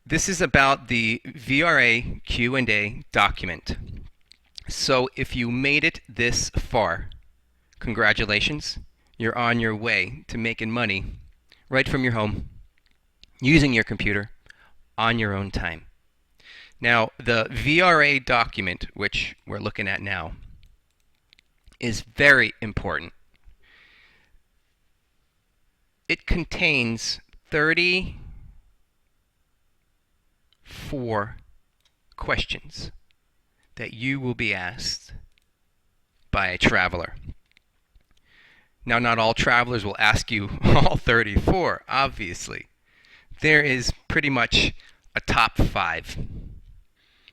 This is about the VRA Q and A document. So if you made it this far, congratulations. You're on your way to making money right from your home, using your computer, on your own time. Now, the VRA document, which we're looking at now, is very important. It contains 34 questions that you will be asked by a traveler. Now, not all travelers will ask you all 34, obviously. There is pretty much a top 5.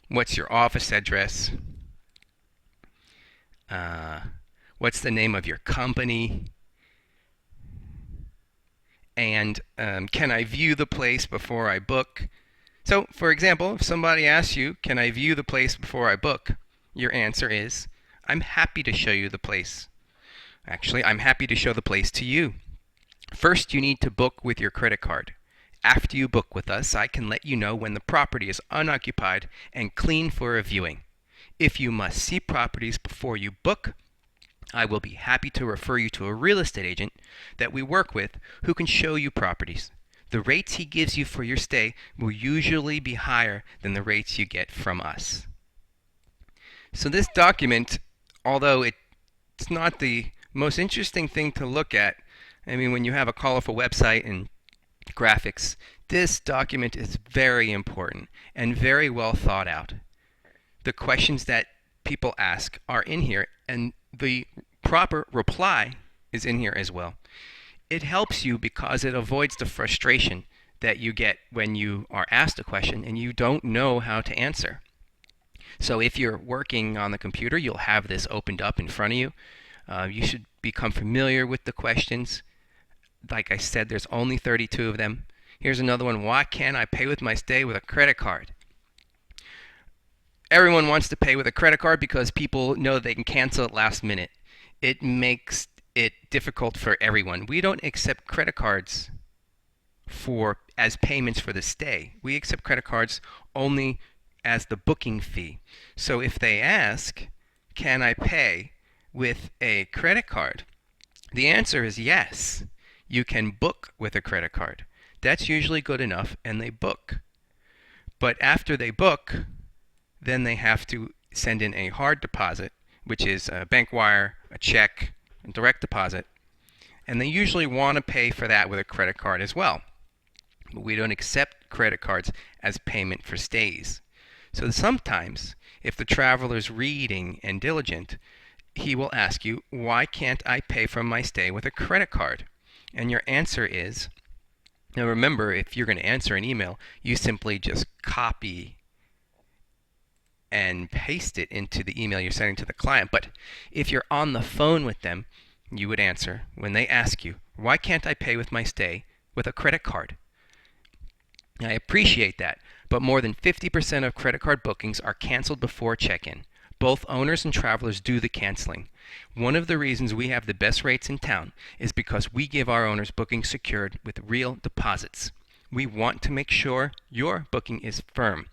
What's your office address? What's the name of your company? And can I view the place before I book? So, for example, if somebody asks you, can I view the place before I book? Your answer is, I'm happy to show you the place. Actually, I'm happy to show the place to you. First, you need to book with your credit card. After you book with us, I can let you know when the property is unoccupied and clean for a viewing. If you must see properties before you book, I will be happy to refer you to a real estate agent that we work with who can show you properties. The rates he gives you for your stay will usually be higher than the rates you get from us. So this document, although it's not the most interesting thing to look at, I mean, when you have a colorful website and graphics, this document is very important and very well thought out. The questions that people ask are in here, and the proper reply is in here as well. It helps you because it avoids the frustration that you get when you are asked a question and you don't know how to answer. So if you're working on the computer, you'll have this opened up in front of you. You should become familiar with the questions. Like I said, there's only 32 of them. Here's another one. Why can't I pay with my stay with a credit card? Everyone wants to pay with a credit card because people know they can cancel it last minute. It makes it difficult for everyone. We don't accept credit cards as payments for the stay. We accept credit cards only as the booking fee. So if they ask, can I pay with a credit card? The answer is yes. You can book with a credit card. That's usually good enough, and they book. But after they book, then they have to send in a hard deposit, which is a bank wire, a check, a direct deposit. And they usually want to pay for that with a credit card as well. But we don't accept credit cards as payment for stays. So sometimes, if the traveler's reading and diligent, he will ask you, why can't I pay for my stay with a credit card? And your answer is, now remember, if you're going to answer an email, you simply just copy and paste it into the email you're sending to the client. But if you're on the phone with them, you would answer when they ask you, why can't I pay with my stay with a credit card? I appreciate that, but more than 50% of credit card bookings are canceled before check-in. Both owners and travelers do the canceling. One of the reasons we have the best rates in town is because we give our owners bookings secured with real deposits. We want to make sure your booking is firm.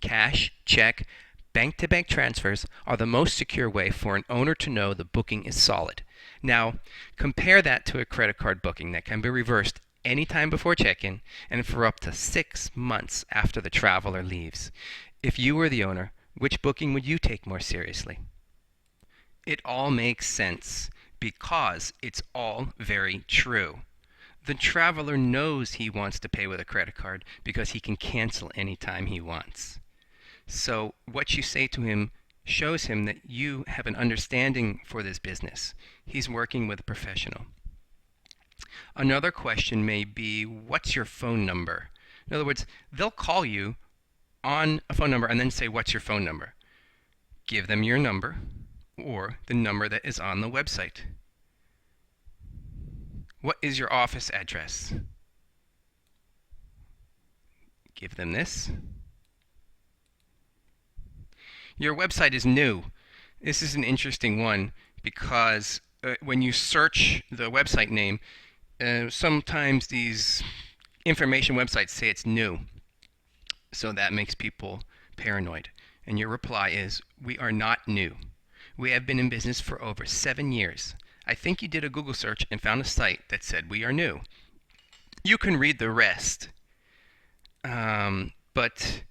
Cash, check, bank-to-bank transfers are the most secure way for an owner to know the booking is solid. Now, compare that to a credit card booking that can be reversed anytime before check-in and for up to 6 months after the traveler leaves. If you were the owner, which booking would you take more seriously? It all makes sense because it's all very true. The traveler knows he wants to pay with a credit card because he can cancel anytime he wants. So what you say to him shows him that you have an understanding for this business. He's working with a professional. Another question may be, what's your phone number? In other words, they'll call you on a phone number and then say, what's your phone number? Give them your number or the number that is on the website. What is your office address? Give them this. Your website is new. This is an interesting one because when you search the website name, sometimes these information websites say it's new. So that makes people paranoid. And your reply is, we are not new. We have been in business for over 7 years. I think you did a Google search and found a site that said we are new. You can read the rest. But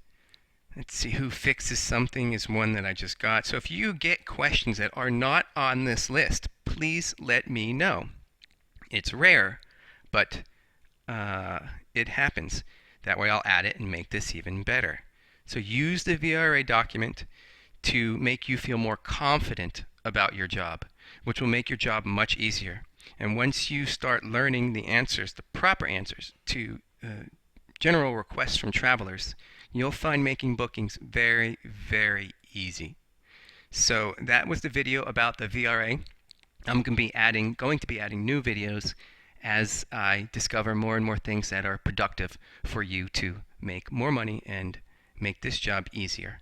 let's see, who fixes something is one that I just got. So if you get questions that are not on this list, please let me know. It's rare, but it happens. That way I'll add it and make this even better. So use the VRA document to make you feel more confident about your job, which will make your job much easier. And once you start learning the answers, the proper answers to general requests from travelers, you'll find making bookings very, very easy. So that was the video about the VRA. I'm going to be adding new videos as I discover more and more things that are productive for you to make more money and make this job easier.